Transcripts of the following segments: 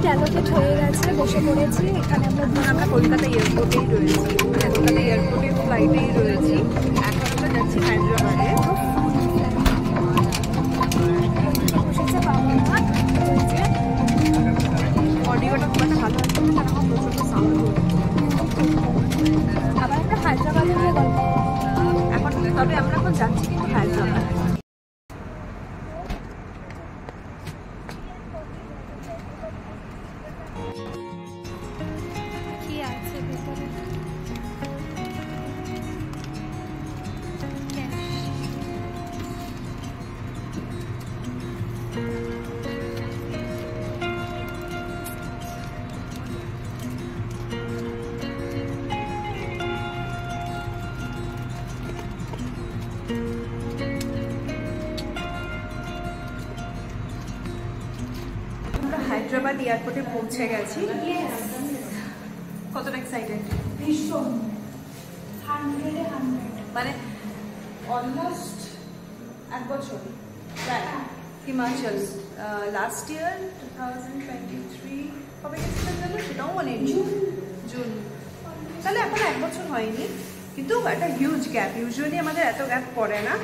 Allocate হয়ে গেছে, বসে পড়েছি এখানে। আমরা কলকাতা এয়ারপোর্টেই রয়েছি, মানে কলকাতা এয়ারপোর্টের ফ্লাইটেই রয়েছি। এখন আমরা যাচ্ছি হায়দ্রাবাদে। বসেছে বাবা মা, অডিওটা খুব একটা ভালো আসছে না, কারণ আমার প্রচণ্ড সাউন্ড হচ্ছে। আবার আমরা হায়দ্রাবাদে গিয়ে গল্প এখন তবে আমরা এখন যাচ্ছি কিন্তু হায়দ্রাবাদ। কি আছে ভেতরে। আমরা হায়দ্রাবাদ এয়ারপোর্টে পৌঁছে গেছি। কতটা এক্সাইটেড? ভীষণ 100-এ 100। মানে অলমোস্ট এক বছর প্রায়। হিমাচল লাস্ট ইয়ার 2023 কবে গেছিলাম জানো? সেটাও মনে নেই। জুন। তাহলে এখন এক বছর হয়নি, কিন্তু একটা হিউজ গ্যাপ। ইউজুয়ালি আমাদের এত গ্যাপ পড়ে না,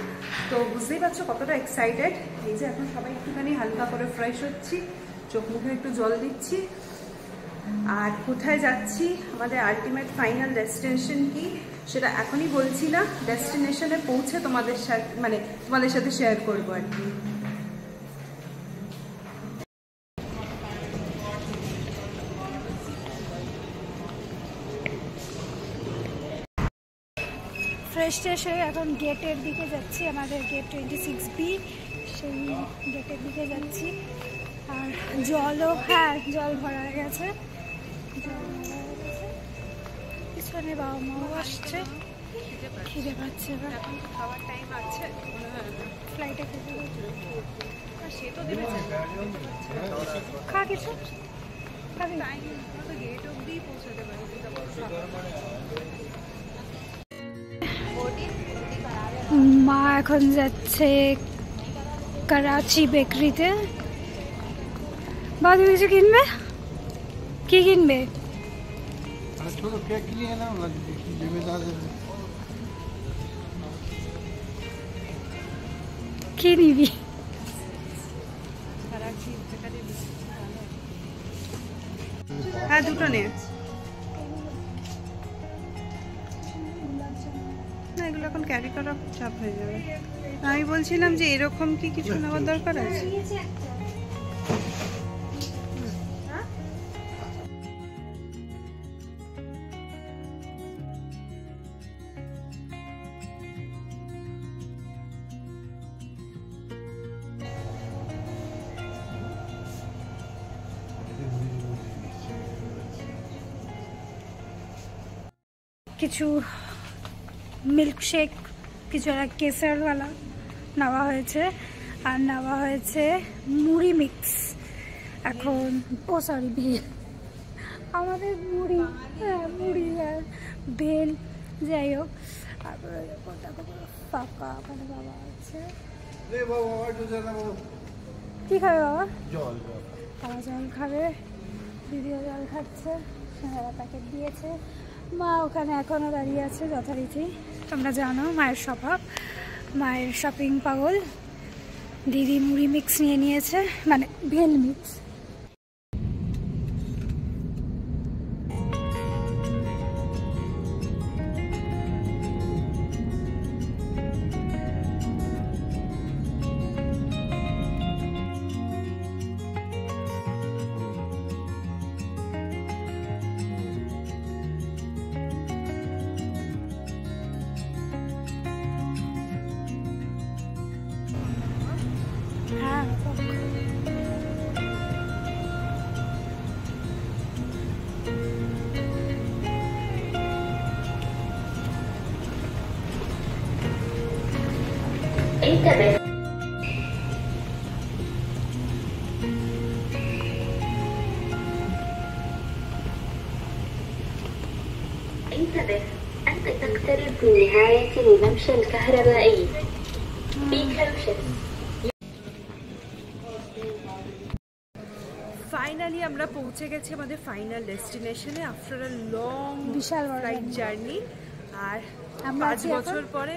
তো বুঝতেই পারছো কতটা এক্সাইটেড। এই যে এখন সবাই একটুখানি হালকা করে ফ্রেশ হচ্ছি, চোখ মুখে একটু জল দিচ্ছি। আর কোথায় যাচ্ছি, আমাদের আলটিমেট ফাইনাল ডেস্টিনেশন কি সেটা এখনই বলছি না, ডেস্টিনেশনে পৌঁছে তোমাদের সাথে শেয়ার করবো আর কি। ফ্রেশ ট্রেশ হয়ে এখন গেটের দিকে যাচ্ছি, আমাদের গেট 26B, সেই গেটের দিকে যাচ্ছি। আর জলও, হ্যাঁ জল ভরা হয়ে গেছে, পিছনে বাবা মাও আসছে। খিদে পাচ্ছে, এখন তো খাওয়ার টাইম আছে, ফ্লাইটে খেতে সে তো দেবে খা কিছু খাবি। গেট অব্দি পৌঁছাতে পারি। মা এখন যাচ্ছে করাচি বেকারিতে। বা তুমি কিছু কিনবে? কি কিনবে? কি নিবি? হ্যাঁ দুটো নে। না এগুলো এখন ক্যারি করা চাপ হয়ে যাবে। আমি বলছিলাম যে এরকম কি কিছু নেওয়ার দরকার আছে? কিছু মিল্কশেক, কিছু একটা কেসারওয়ালা নেওয়া হয়েছে, আর নেওয়া হয়েছে মুড়ি মিক্স। এখন সরি ভেল, আমাদের মুড়ি, হ্যাঁ মুড়ি আর ভেল, যাই হোক। তারপরে ফাঁকা ওখানে বাবা আছে। কি খাবে বাবা? জল। বাবা জল খাবে, দিদিও জল খাচ্ছে, সারা প্যাকেট দিয়েছে। মা ওখানে এখনও দাঁড়িয়ে আছে যথারীতি, তোমরা জানো মায়ের স্বভাব, মায়ের শপিং পাগল। দিদি মুড়ি মিক্স নিয়ে নিয়েছে, মানে ভেল মিক্স। হ্যাঁ انتبه انتبه أنت تقترب من نهاية الممشى الكهربائي. Be cautious. ফাইনালি আমরা পৌঁছে গেছি আমাদের ফাইনাল ডেস্টিনেশনে আফটার আ লং বিশাল ফ্লাইট জার্নি। আর আমরা 5 বছর পরে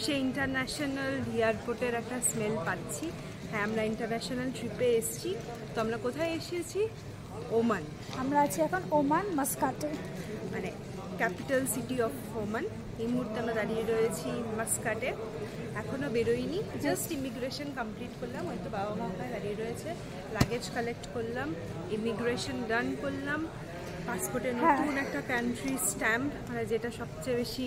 সেই ইন্টারন্যাশনাল এয়ারপোর্টের একটা স্মেল পাচ্ছি। হ্যাঁ, আমরা ইন্টারন্যাশনাল ট্রিপে এসেছি। তো আমরা কোথায় এসেছি? ওমান। আমরা আছি এখন ওমান মাস্কাটে, মানে ক্যাপিটাল সিটি অফ ওমান। এই মুহূর্তে আমরা দাঁড়িয়ে রয়েছি মাস্কাটে, এখনও বেরোইনি, জাস্ট ইমিগ্রেশন কমপ্লিট করলাম। হয়তো বাবা মা ওখানে দাঁড়িয়ে রয়েছে, লাগেজ কালেক্ট করলাম, ইমিগ্রেশন ডান করলাম, পাসপোর্টের নতুন একটা কান্ট্রি স্ট্যাম্প, মানে যেটা সবচেয়ে বেশি।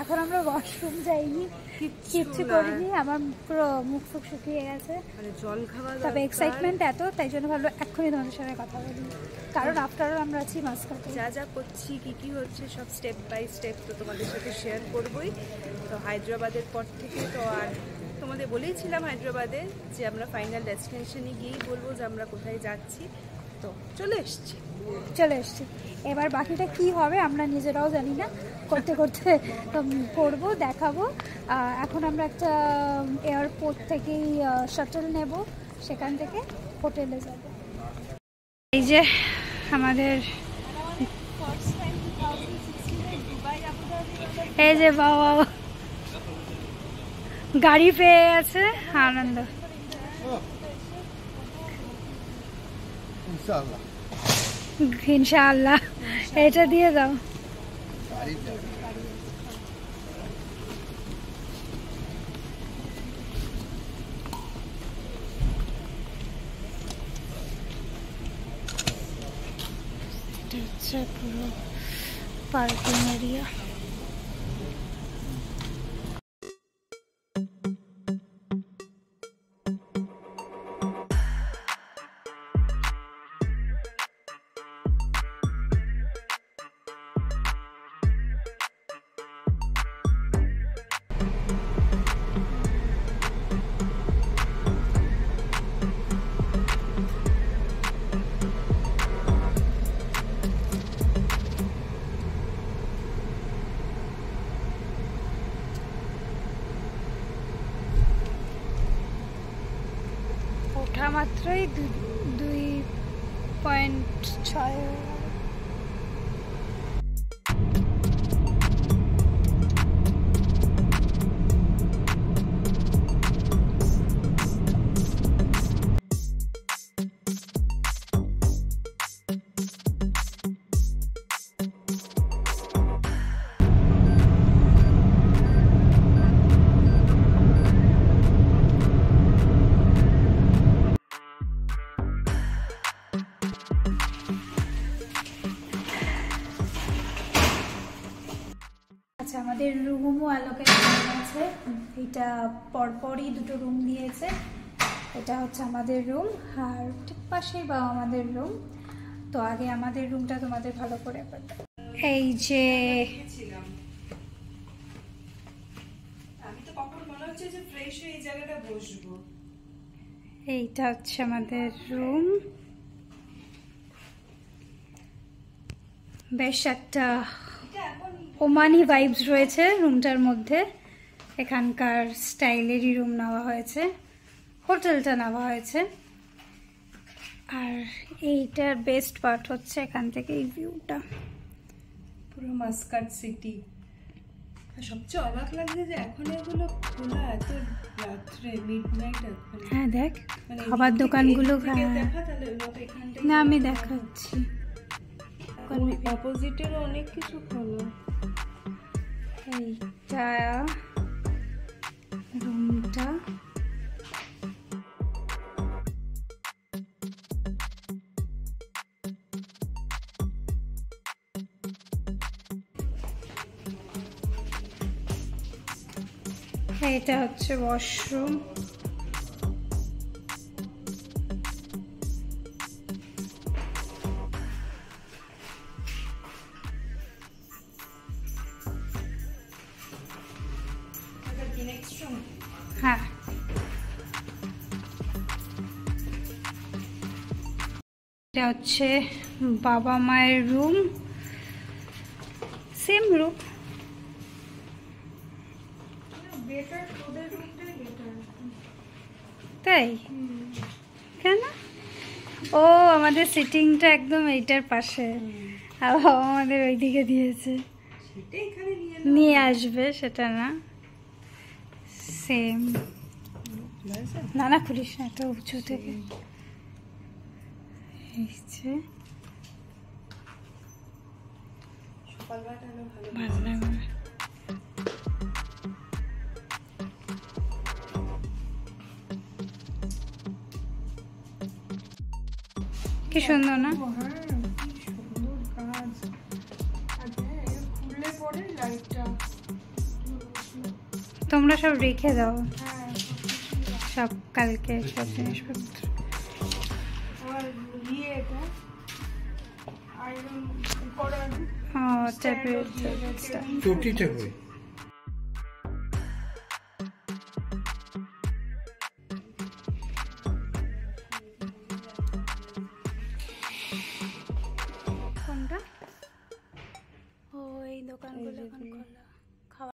এখন আমরা ওয়াশরুম যাইনি, কিচ্ছু করিনি, আমার পুরো মুখ ফুক শুকিয়ে গেছে, মানে জল খাওয়া। তবে এক্সাইটমেন্ট এত, তাই জন্য ভাবলো এক্ষুনি তোমাদের সাথে কথা বলি, কারণ আফটার অল আমরা আছি মাস্কাটে। যা যা করছি, কি হচ্ছে, সব স্টেপ বাই স্টেপ তো তোমাদের সাথে শেয়ার করবোই। তো হায়দ্রাবাদের পর থেকে তো আর তোমাদের বলেইছিলাম হায়দ্রাবাদে যে আমরা ফাইনাল ডেস্টিনেশনে গিয়েই বলবো যে আমরা কোথায় যাচ্ছি। তো চলে এসছি। এবার বাকিটা কি হবে আমরা নিজেরাও জানি না, করতে করতে করবো, দেখাবো। এখন আমরা একটা এয়ারপোর্ট থেকেই শাটল নেব, সেখান থেকে হোটেলে যাব। এই যে আমাদের এই যে বাবা গাড়ি পেয়ে গেছে, আনন্দ। ইনশাআল্লাহ এটা দিয়ে দাও। এটা হচ্ছে পুরো পার্কিং এরিয়া। ওঠা মাত্রই 2.6। আচ্ছা, আমাদের রুমও অ্যালোকেট হয়ে গেছে। এটা পরপরই দুটো রুম দিয়েছে। এটা হচ্ছে আমাদের রুম, আর ঠিক পাশেই বা আমাদের রুম। তো আগে আমাদের রুমটা তোমাদের ভালো করে এই যে আমি তো কখন মনে হচ্ছে যে ফ্রেশ হয়ে এই জায়গাটা বসবো। এইটা হচ্ছে আমাদের রুম। বেশ একটা ওমানি ভাইবস রয়েছে রুমটার মধ্যে। এখানকার স্টাইলেরই রুম নেওয়া হয়েছে, হোটেলটা নেওয়া হয়েছে। আর এইটার বেস্ট পার্ট হচ্ছে এখান থেকে এই ভিউটা, পুরো মাস্কাট সিটি। সবচেয়ে অবাক লাগছে যে এখন এগুলো খোলা এত রাত্রে, মিডনাইট এখন। হ্যাঁ দেখ, খাবার দোকানগুলো। না আমি দেখাচ্ছি, অপোজিটেরও অনেক কিছু খোলা। এইটা রুমটা। এটা হচ্ছে ওয়াশরুম। হ্যাঁ, এটা হচ্ছে বাবা মায়ের রুম, সেম রুম। তাই কেন? ও আমাদের সিটিংটা একদম এইটার পাশে, আর বাবা আমাদের ওইদিকে দিয়েছে। সেটা এখানে নিয়ে আসবে সেটা না, সেম। না না খুলিস না, একটা উঁচু থেকে। এই যে সকালবেলাটা হলো ভালো। ভালো লাগবে। কি সুন্দর না? হ্যাঁ, কি সুন্দর কাজ। আর হ্যাঁ, এর খুললে পরে লাইটটা তোমরা সব রেখে দাও, হ্যাঁ সব কালকে সব জিনিসপত্র। আর এটা আয়রন করার ও চাপে চটিটা কই?